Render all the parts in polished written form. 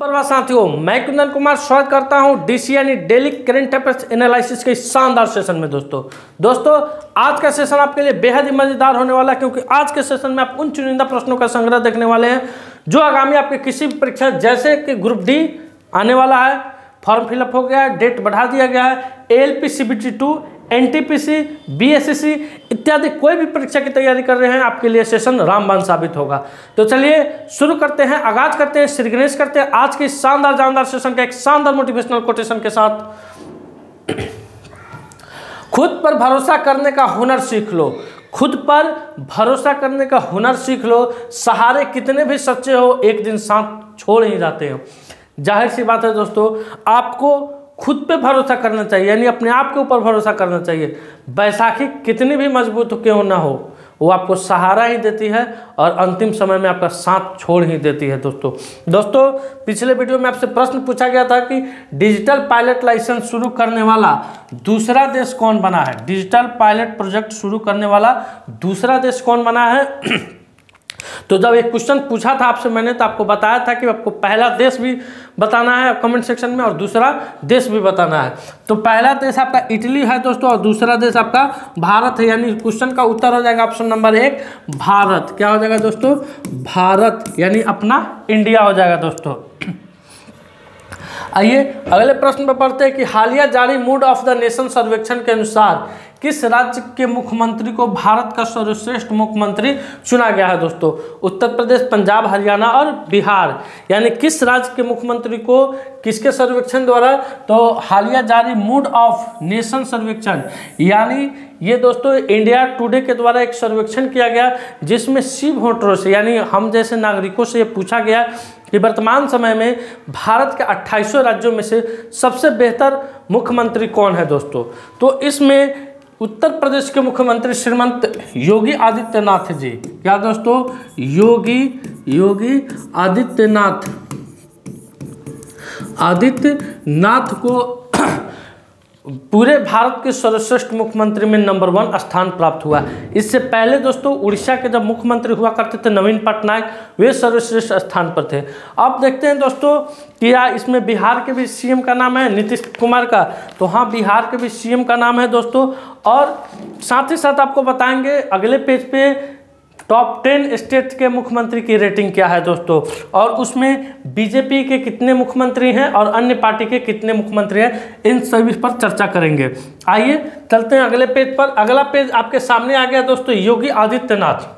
सुप्रभात साथियों, मैं कुंदन कुमार स्वागत करता हूं डीसी यानी डेली करंट अफेयर्स एनालिसिस के शानदार सेशन में। दोस्तों आज का सेशन आपके लिए बेहद ही मजेदार होने वाला है, क्योंकि आज के सेशन में आप उन चुनिंदा प्रश्नों का संग्रह देखने वाले हैं जो आगामी आपके किसी भी परीक्षा, जैसे कि ग्रुप डी आने वाला है, फॉर्म फिलअप हो गया है, डेट बढ़ा दिया गया है, ALP CBT 2, NTPC, BSSC इत्यादि कोई भी परीक्षा की तैयारी कर रहे हैं, आपके लिए सेशन रामबाण साबित होगा। तो चलिए शुरू करते हैं, आगाज करते हैं, श्री गणेश करते हैं आज के शानदार जानदार सेशन का एक शानदार मोटिवेशनल कोटेशन के साथ। खुद पर भरोसा करने का हुनर सीख लो। खुद पर भरोसा करने का हुनर सीख लो। सहारे कितने भी सच्चे हो, एक दिन साथ छोड़ ही जाते हो। जाहिर सी बात है दोस्तों, आपको खुद पे भरोसा करना चाहिए, यानी अपने आप के ऊपर भरोसा करना चाहिए। बैसाखी कितनी भी मजबूत क्यों ना हो, वो आपको सहारा ही देती है और अंतिम समय में आपका साथ छोड़ ही देती है। दोस्तों पिछले वीडियो में आपसे प्रश्न पूछा गया था कि डिजिटल पायलट लाइसेंस शुरू करने वाला दूसरा देश कौन बना है। डिजिटल पायलट प्रोजेक्ट शुरू करने वाला दूसरा देश कौन बना है। तो जब एक क्वेश्चन पूछा था आपसे मैंने, तो आपको बताया था कि आपको पहला देश भी बताना है कमेंट सेक्शन में और दूसरा देश भी बताना है। तो पहला देश आपका इटली है दोस्तों, और दूसरा देश आपका भारत है। यानी क्वेश्चन का उत्तर हो जाएगा ऑप्शन नंबर 1 भारत। क्या हो जाएगा दोस्तों? भारत, यानी अपना इंडिया हो जाएगा दोस्तों। आइए अगले प्रश्न पर पढ़ते हैं कि हालिया जारी मूड ऑफ द नेशन सर्वेक्षण के अनुसार किस राज्य के मुख्यमंत्री को भारत का सर्वश्रेष्ठ मुख्यमंत्री चुना गया है दोस्तों? उत्तर प्रदेश, पंजाब, हरियाणा और बिहार। यानी किस राज्य के मुख्यमंत्री को किसके सर्वेक्षण द्वारा? तो हालिया जारी मूड ऑफ नेशन सर्वेक्षण, यानी ये दोस्तों इंडिया टुडे के द्वारा एक सर्वेक्षण किया गया, जिसमें सी वोटरों से, यानी हम जैसे नागरिकों से ये पूछा गया कि वर्तमान समय में भारत के 28 राज्यों में से सबसे बेहतर मुख्यमंत्री कौन है दोस्तों? तो इसमें उत्तर प्रदेश के मुख्यमंत्री श्रीमंत योगी आदित्यनाथ जी। क्या दोस्तों? योगी आदित्यनाथ को पूरे भारत के सर्वश्रेष्ठ मुख्यमंत्री में नंबर 1 स्थान प्राप्त हुआ। इससे पहले दोस्तों उड़ीसा के जब मुख्यमंत्री हुआ करते थे नवीन पटनायक, वे सर्वश्रेष्ठ स्थान पर थे। अब देखते हैं दोस्तों क्या इसमें बिहार के भी CM का नाम है नीतीश कुमार का। तो हाँ, बिहार के भी CM का नाम है दोस्तों। और साथ ही साथ आपको बताएंगे अगले पेज पे टॉप 10 स्टेट के मुख्यमंत्री की रेटिंग क्या है दोस्तों, और उसमें बीजेपी के कितने मुख्यमंत्री हैं और अन्य पार्टी के कितने मुख्यमंत्री हैं, इन सभी पर चर्चा करेंगे। आइए चलते हैं अगले पेज पर। अगला पेज आपके सामने आ गया दोस्तों, योगी आदित्यनाथ।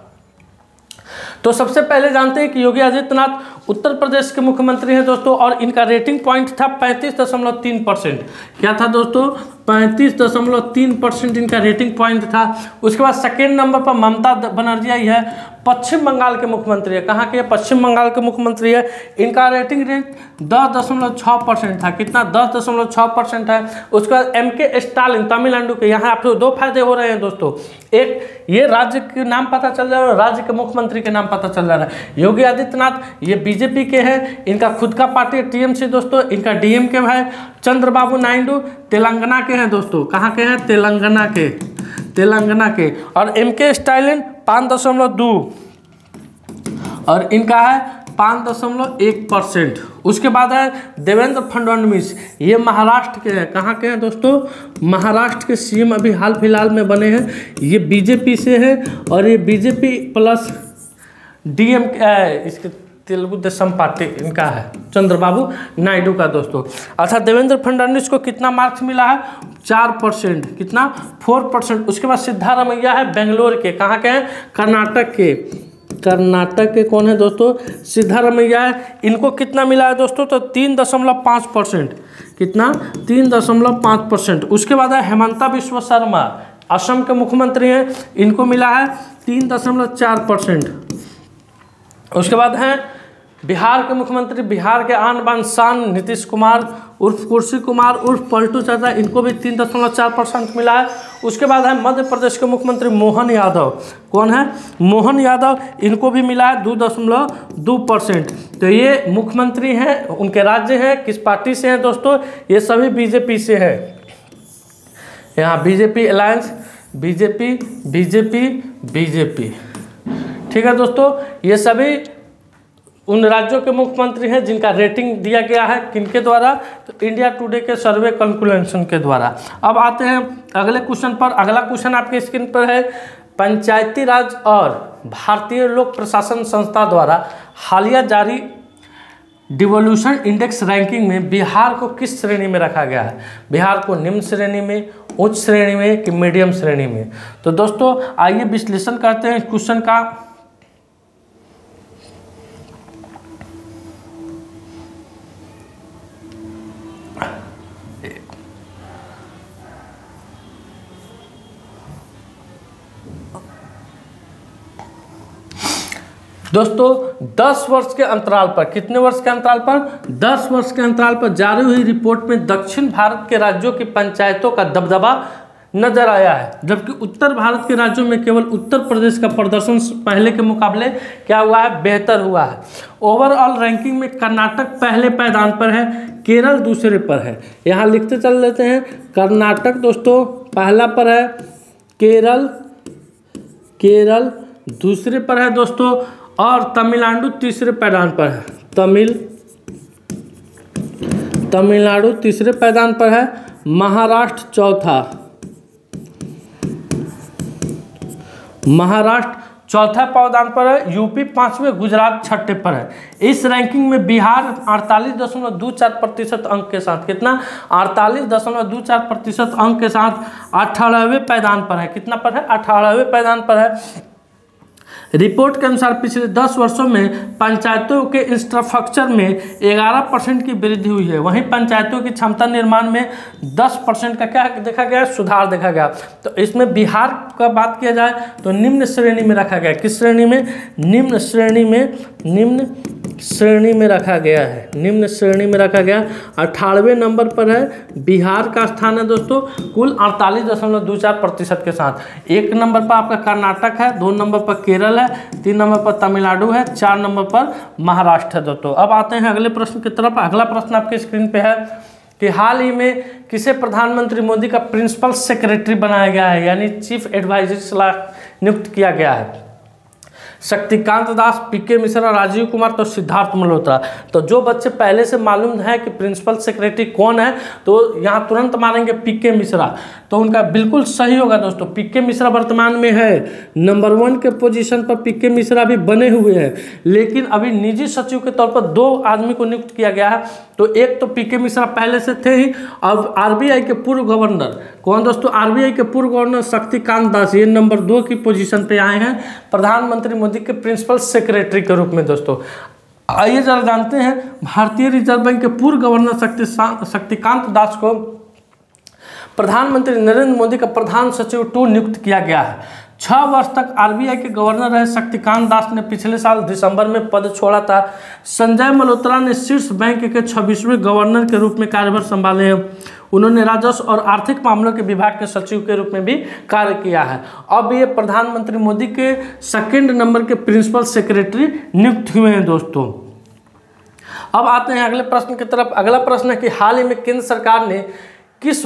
तो सबसे पहले जानते हैं कि योगी आदित्यनाथ उत्तर प्रदेश के मुख्यमंत्री हैं दोस्तों, और इनका रेटिंग पॉइंट था 35.3%। क्या था दोस्तों? 35.3% इनका रेटिंग पॉइंट था। उसके बाद सेकेंड नंबर पर ममता बनर्जी आई है, पश्चिम बंगाल के मुख्यमंत्री है। कहाँ के? पश्चिम बंगाल के मुख्यमंत्री है। इनका रेटिंग रेट 10.6% था। कितना? 10.6% है। उसके बाद MK स्टालिन तमिलनाडु के। यहाँ आपको दो फायदे हो रहे हैं दोस्तों, एक ये राज्य के नाम पता चल जा रहा है, राज्य के मुख्यमंत्री के नाम पता चल जा रहा है। योगी आदित्यनाथ ये बीजेपी के हैं, इनका खुद का पार्टी है TMC दोस्तों। इनका DMK है। चंद्रबाबू नायडू तेलंगाना के हैं दोस्तों। कहाँ के हैं? तेलंगाना के। और MK स्टालिन 5.2 और इनका है 5.1%। उसके बाद है देवेंद्र फडणवीस, ये महाराष्ट्र के हैं। कहाँ के हैं दोस्तों? महाराष्ट्र के CM अभी हाल फिलहाल में बने हैं। ये बीजेपी से है, और ये बीजेपी प्लस DMK इसके तेलुगु देशम पार्टी इनका है, चंद्रबाबू नायडू का दोस्तों। अच्छा, देवेंद्र फडणवीस को कितना मार्क्स मिला है? 4%। कितना? 4%। उसके बाद सिद्धारमैया है बेंगलोर के। कहाँ के हैं? कर्नाटक के कौन है दोस्तों? सिद्धारमैया है। इनको कितना मिला है दोस्तों? तो 3.5%। कितना? 3.5%। उसके बाद है हेमंता बिश्व शर्मा, असम के मुख्यमंत्री हैं। इनको मिला है 3.4%। उसके बाद हैं बिहार के मुख्यमंत्री, बिहार के आन बान शान नीतीश कुमार उर्फ कुर्सी कुमार उर्फ पलटू चाचा, इनको भी 3.4% मिला है। उसके बाद है मध्य प्रदेश के मुख्यमंत्री मोहन यादव। कौन है? मोहन यादव। इनको भी मिला है 2.2%। तो ये मुख्यमंत्री हैं, उनके राज्य हैं, किस पार्टी से हैं दोस्तों? ये सभी बीजेपी से है। यहाँ बीजेपी अलायंस, बीजेपी। ठीक है दोस्तों, ये सभी उन राज्यों के मुख्यमंत्री हैं जिनका रेटिंग दिया गया है किनके द्वारा, तो इंडिया टुडे के सर्वे कैलकुलेशन के द्वारा। अब आते हैं अगले क्वेश्चन पर। अगला क्वेश्चन आपके स्क्रीन पर है, पंचायती राज और भारतीय लोक प्रशासन संस्था द्वारा हालिया जारी डिवोल्यूशन इंडेक्स रैंकिंग में बिहार को किस श्रेणी में रखा गया है? बिहार को निम्न श्रेणी में, उच्च श्रेणी में कि मीडियम श्रेणी में? तो दोस्तों आइए विश्लेषण करते हैं क्वेश्चन का। दोस्तों 10 वर्ष के अंतराल पर, कितने वर्ष के अंतराल पर? 10 वर्ष के अंतराल पर जारी हुई रिपोर्ट में दक्षिण भारत के राज्यों की पंचायतों का दबदबा नजर आया है, जबकि उत्तर भारत के राज्यों में केवल उत्तर प्रदेश का प्रदर्शन पहले के मुकाबले क्या हुआ है? बेहतर हुआ है। ओवरऑल रैंकिंग में कर्नाटक पहले पायदान पर है, केरल दूसरे पर है। यहाँ लिखते चल लेते हैं, कर्नाटक दोस्तों पहला पर है, केरल दूसरे पर है दोस्तों, और तमिलनाडु तीसरे पायदान पर है। तमिलनाडु तीसरे पायदान पर है, महाराष्ट्र चौथा पायदान पर है, यूपी पांचवें, गुजरात छठे पर है। इस रैंकिंग में बिहार 48.24% अंक के साथ, कितना? 48.24% अंक के साथ 18वें पायदान पर है। कितना पर है? 18वें पायदान पर है। रिपोर्ट के अनुसार पिछले 10 वर्षों में पंचायतों के इंफ्रास्ट्रक्चर में 11% की वृद्धि हुई है, वहीं पंचायतों की क्षमता निर्माण में 10% का क्या देखा गया? सुधार देखा गया। तो इसमें बिहार का बात किया जाए तो निम्न श्रेणी में रखा गया। किस श्रेणी में? निम्न श्रेणी में रखा गया है। निम्न श्रेणी में रखा गया। 18वें नंबर पर है बिहार का स्थान है दोस्तों, कुल 48.24% के साथ। 1 नंबर पर आपका कर्नाटक है, 2 नंबर पर केरल है, 3 नंबर पर तमिलनाडु है, 4 नंबर पर महाराष्ट्र है दोस्तों। अब आते हैं अगले प्रश्न की तरफ। अगला प्रश्न आपके स्क्रीन पे है कि हाल ही में किसे प्रधानमंत्री मोदी का प्रिंसिपल सेक्रेटरी बनाया गया है, यानी चीफ एडवाइजर सलाह नियुक्त किया गया है? शक्तिकांत दास, पीके मिश्रा, राजीव कुमार तो सिद्धार्थ मल्होत्रा। तो जो बच्चे पहले से मालूम है कि प्रिंसिपल सेक्रेटरी कौन है तो यहाँ तुरंत मारेंगे पीके मिश्रा, तो उनका बिल्कुल सही होगा दोस्तों। पीके मिश्रा वर्तमान में है नंबर 1 के पोजीशन पर, पीके मिश्रा भी बने हुए हैं, लेकिन अभी निजी सचिव के तौर पर 2 आदमी को नियुक्त किया गया है। तो एक तो पीके मिश्रा पहले से थे ही, अब आरबीआई के पूर्व गवर्नर कौन दोस्तों? आरबीआई के पूर्व गवर्नर शक्तिकांत दास, ये नंबर 2 की पोजीशन पे आए हैं प्रधानमंत्री मोदी के प्रिंसिपल सेक्रेटरी के रूप में दोस्तों। आइए जरा जानते हैं, भारतीय रिजर्व बैंक के पूर्व गवर्नर शक्तिकांत दास को प्रधानमंत्री नरेंद्र मोदी का प्रधान सचिव 2 नियुक्त किया गया है। 6 वर्ष तक आरबीआई के गवर्नर रहे शक्तिकांत दास ने पिछले साल दिसंबर में पद छोड़ा था। संजय मल्होत्रा ने शीर्ष बैंक के 26वें गवर्नर के रूप में कार्यभार संभाले हैं। उन्होंने राजस्व और आर्थिक मामलों के विभाग के सचिव के रूप में भी कार्य किया है। अब ये प्रधानमंत्री मोदी के 2nd नंबर के प्रिंसिपल सेक्रेटरी नियुक्त हुए हैं दोस्तों। अब आते हैं अगले प्रश्न की तरफ। अगला प्रश्न है कि हाल ही में केंद्र सरकार ने किस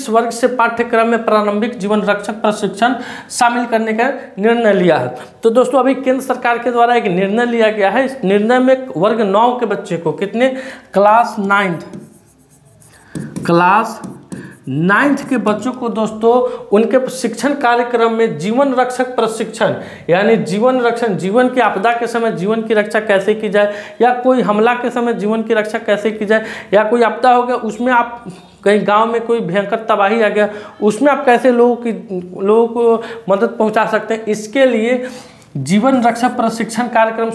वर्ग से पाठ्यक्रम में प्रारंभिक जीवन रक्षक प्रशिक्षण शामिल करने का निर्णय लिया है? तो दोस्तों अभी केंद्र सरकार के द्वारा एक निर्णय लिया गया है। इस निर्णय में वर्ग 9 के बच्चे को, कितने? क्लास 9th के बच्चों को दोस्तों उनके शिक्षण कार्यक्रम में जीवन रक्षक प्रशिक्षण, यानी जीवन रक्षण, जीवन की आपदा के समय जीवन की रक्षा कैसे की जाए, या कोई हमला के समय जीवन की रक्षा कैसे की जाए, या कोई आपदा हो गया उसमें आप कहीं गांव में कोई भयंकर तबाही आ गया उसमें आप कैसे लोगों को मदद पहुंचा सकते हैं, इसके लिए जीवन रक्षा प्रशिक्षण कार्यक्रम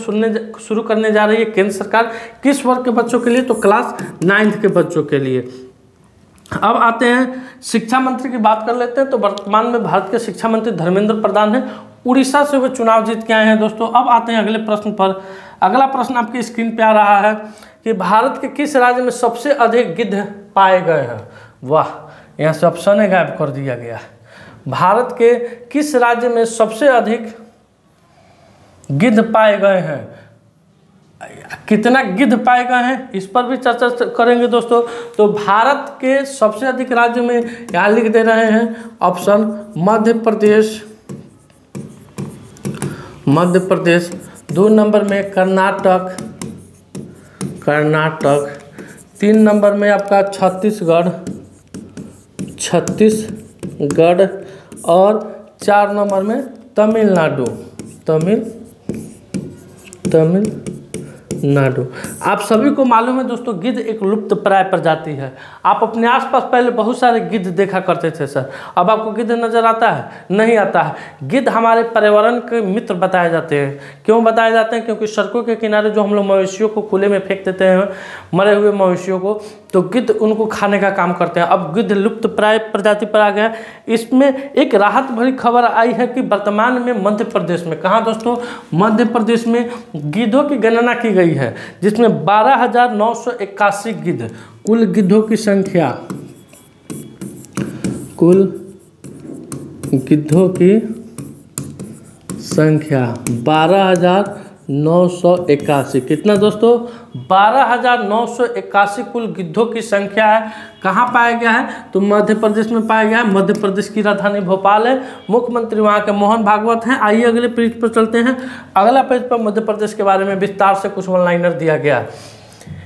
शुरू करने जा रही है केंद्र सरकार। किस वर्ग के बच्चों के लिए? तो क्लास 9th के बच्चों के लिए। अब आते हैं शिक्षा मंत्री की बात कर लेते हैं। तो वर्तमान में भारत के शिक्षा मंत्री धर्मेंद्र प्रधान हैं, उड़ीसा से वे चुनाव जीत के आए हैं दोस्तों। अब आते हैं अगले प्रश्न पर। अगला प्रश्न आपकी स्क्रीन पे आ रहा है कि भारत के किस राज्य में सबसे अधिक गिद्ध पाए गए हैं? वाह, यहाँ से ऑप्शन गायब कर दिया गया। भारत के किस राज्य में सबसे अधिक गिद्ध पाए गए हैं? कितना गिद्ध पाए गए हैं इस पर भी चर्चा करेंगे दोस्तों। तो भारत के सबसे अधिक राज्य में यहाँ लिख दे रहे हैं मध्य प्रदेश, 2 नंबर में कर्नाटक, 3 नंबर में आपका छत्तीसगढ़, और 4 नंबर में तमिलनाडु। आप सभी को मालूम है दोस्तों, गिद्ध एक लुप्त प्राय प्रजाति है। आप अपने आसपास पहले बहुत सारे गिद्ध देखा करते थे सर, अब आपको गिद्ध नजर आता है? नहीं आता है। गिद्ध हमारे पर्यावरण के मित्र बताए जाते हैं। क्यों बताए जाते हैं? क्योंकि सड़कों के किनारे जो हम लोग मवेशियों को खुले में फेंक देते हैं, मरे हुए मवेशियों को, तो गिद्ध उनको खाने का काम करते हैं। अब गिद्ध लुप्त प्राय प्रजाति पर आ गया। इसमें एक राहत भरी खबर आई है कि वर्तमान में मध्य प्रदेश में, कहाँ दोस्तों? मध्य प्रदेश में गिद्धों की गणना की गई है, जिसमें 12,981 गिद्ध, कुल गिद्धों की संख्या, 12,981। कितना दोस्तों? 12,981 कुल गिद्धों की संख्या है। कहाँ पाया गया है? तो मध्य प्रदेश में पाया गया है। मध्य प्रदेश की राजधानी भोपाल है। मुख्यमंत्री वहाँ के मोहन भागवत हैं। आइए अगले पेज पर चलते हैं। अगला पेज पर मध्य प्रदेश के बारे में विस्तार से कुछ वन लाइनर दिया गया है।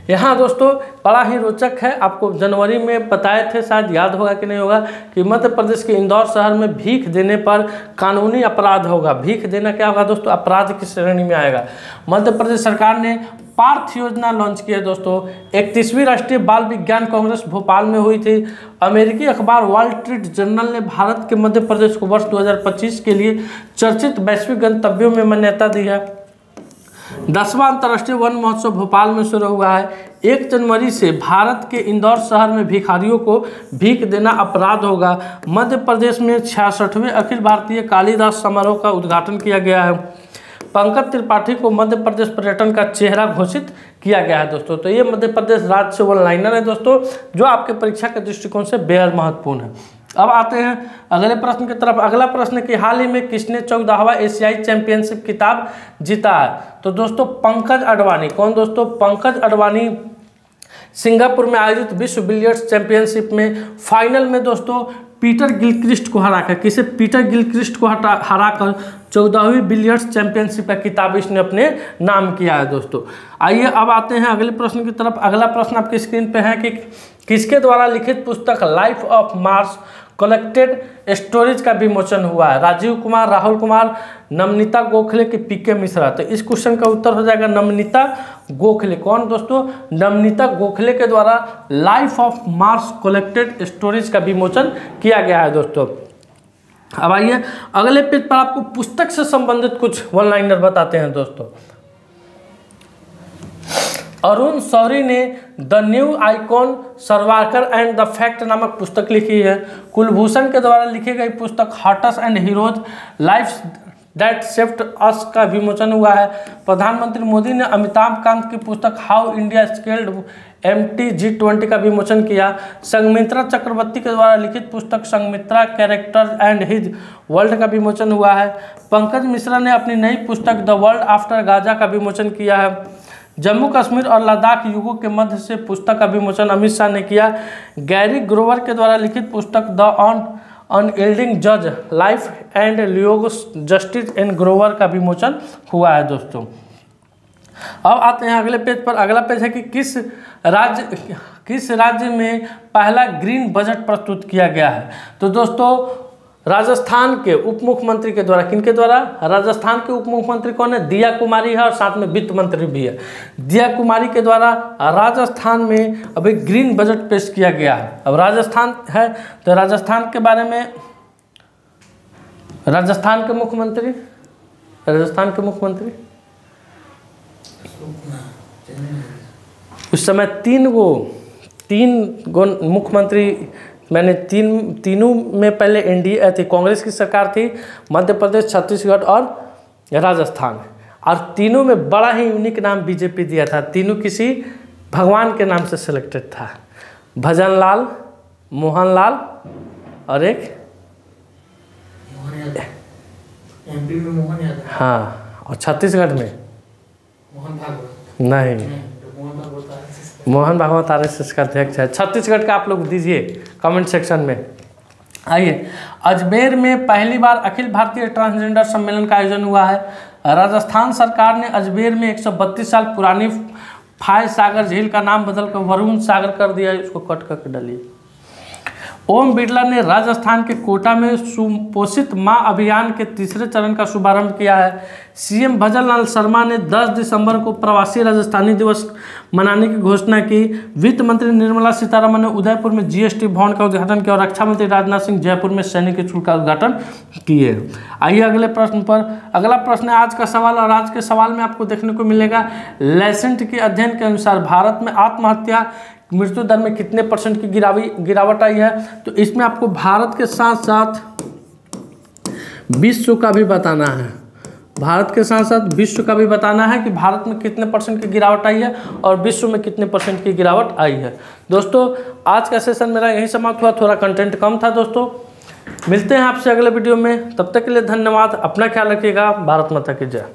यहाँ दोस्तों बड़ा ही रोचक है। आपको जनवरी में बताए थे, शायद याद होगा कि नहीं होगा, कि मध्य प्रदेश के इंदौर शहर में भीख देने पर कानूनी अपराध होगा। भीख देना क्या होगा दोस्तों? अपराध की श्रेणी में आएगा। मध्य प्रदेश सरकार ने पार्थ योजना लॉन्च की है दोस्तों। 31वीं राष्ट्रीय बाल विज्ञान कांग्रेस भोपाल में हुई थी। अमेरिकी अखबार वॉल स्ट्रीट जर्नल ने भारत के मध्य प्रदेश को वर्ष 2025 के लिए चर्चित वैश्विक गंतव्यों में मान्यता दी है। 10वां अंतर्राष्ट्रीय वन महोत्सव भोपाल में शुरू हुआ है। 1 जनवरी से भारत के इंदौर शहर में भिखारियों को भीख देना अपराध होगा। मध्य प्रदेश में 66वें अखिल भारतीय कालिदास समारोह का उद्घाटन किया गया है। पंकज त्रिपाठी को मध्य प्रदेश पर्यटन का चेहरा घोषित किया गया है दोस्तों। तो ये मध्य प्रदेश राज्य से वन लाइनर है दोस्तों, जो आपके परीक्षा के दृष्टिकोण से बेहद महत्वपूर्ण है। अब आते हैं अगले प्रश्न की तरफ। अगला प्रश्न कि हाल ही में किसने 14वां एशियाई चैंपियनशिप खिताब जीता है? तो दोस्तों पंकज अडवाणी। कौन दोस्तों? पंकज अडवाणी सिंगापुर में आयोजित विश्व बिलियर्ड्स चैंपियनशिप में फाइनल में दोस्तों पीटर गिलक्रिस्ट को हराकर, किसे? पीटर गिलक्रिस्ट को हराकर 14वीं बिलियर्ड्स चैंपियनशिप का खिताब इसने अपने नाम किया है दोस्तों। आइए अब आते हैं अगले प्रश्न की तरफ। अगला प्रश्न आपकी स्क्रीन पे है कि किसके द्वारा लिखित पुस्तक life of Mars collected stories का विमोचन हुआ है? राजीव कुमार, राहुल कुमार, नमनीता गोखले के पीके मिश्रा। तो इस क्वेश्चन का उत्तर हो जाएगा नमनीता गोखले। कौन दोस्तों? नमनीता गोखले के द्वारा life of Mars collected stories का विमोचन किया गया है दोस्तों। अब आइए अगले पेज पर आपको पुस्तक से संबंधित कुछ वन लाइनर बताते हैं दोस्तों। अरुण शौरी ने the new icon Savarkar and the fact नामक पुस्तक लिखी है। कुलभूषण के द्वारा लिखी गई पुस्तक hearts and heroes life that saved us का विमोचन हुआ है। प्रधानमंत्री मोदी ने अमिताभ कांत की पुस्तक हाउ इंडिया स्केल्ड MTG20 का विमोचन किया। संघमित्रा चक्रवर्ती के द्वारा लिखित पुस्तक Sanghamitra character and his world का विमोचन हुआ है। पंकज मिश्रा ने अपनी नई पुस्तक द वर्ल्ड आफ्टर गाजा का विमोचन किया है। जम्मू कश्मीर और लद्दाख युगों के मध्य से पुस्तक का विमोचन अमित शाह ने किया। गैरी ग्रोवर के द्वारा लिखित पुस्तक द अनयील्डिंग जज life and legacy justice and Grover का विमोचन हुआ है दोस्तों। अब आते हैं अगले पेज पर। अगला पेज है कि किस राज्य में पहला ग्रीन बजट प्रस्तुत किया गया है? तो दोस्तों राजस्थान के उप मुख्यमंत्री के द्वारा, किनके द्वारा? राजस्थान के उप मुख्यमंत्री कौन है? दिया कुमारी है, और साथ में वित्त मंत्री भी है। दिया कुमारी के द्वारा राजस्थान में अभी ग्रीन बजट पेश किया गया है। अब राजस्थान है तो राजस्थान के बारे में, राजस्थान के मुख्यमंत्री उस समय तीन गो मुख्यमंत्री, मैंने तीनों में पहले एनडीए थी, कांग्रेस की सरकार थी, मध्य प्रदेश, छत्तीसगढ़ और राजस्थान, और तीनों में बड़ा ही यूनिक नाम बीजेपी दिया था। तीनों किसी भगवान के नाम से सिलेक्टेड था। भजन लाल, मोहन लाल और एक एमपी में मोहन यादव, हाँ, और छत्तीसगढ़ में मोहन भागवत नहीं, मोहन भागवत RSS का अध्यक्ष है। छत्तीसगढ़ का आप लोग दीजिए कमेंट सेक्शन में। आइए, अजमेर में पहली बार अखिल भारतीय ट्रांसजेंडर सम्मेलन का आयोजन हुआ है। राजस्थान सरकार ने अजमेर में 132 साल पुरानी फाय सागर झील का नाम बदलकर वरुण सागर कर दिया है, इसको कट करके डालिए। ओम बिरला ने राजस्थान के कोटा में सुपोषित मां अभियान के तीसरे चरण का शुभारंभ किया है। सीएम भजन लाल शर्मा ने 10 दिसंबर को प्रवासी राजस्थानी दिवस मनाने की घोषणा की। वित्त मंत्री निर्मला सीतारमण ने उदयपुर में जीएसटी भवन का उद्घाटन किया और रक्षा मंत्री राजनाथ सिंह जयपुर में सैनिक स्कूल का उद्घाटन किए। आइए अगले प्रश्न पर। अगला प्रश्न है आज का सवाल, और आज के सवाल में आपको देखने को मिलेगा लेसेंट के अध्ययन के अनुसार भारत में आत्महत्या मृत्यु दर में कितने % की गिरावट आई है। तो इसमें आपको भारत के साथ साथ विश्व का भी बताना है। भारत के साथ साथ विश्व का भी बताना है कि भारत में कितने % की गिरावट आई है और विश्व में कितने % की गिरावट आई है। दोस्तों आज का सेशन मेरा यही समाप्त हुआ, थोड़ा कंटेंट कम था दोस्तों। मिलते हैं आपसे अगले वीडियो में, तब तक के लिए धन्यवाद। अपना ख्याल रखिएगा। भारत माता की जय।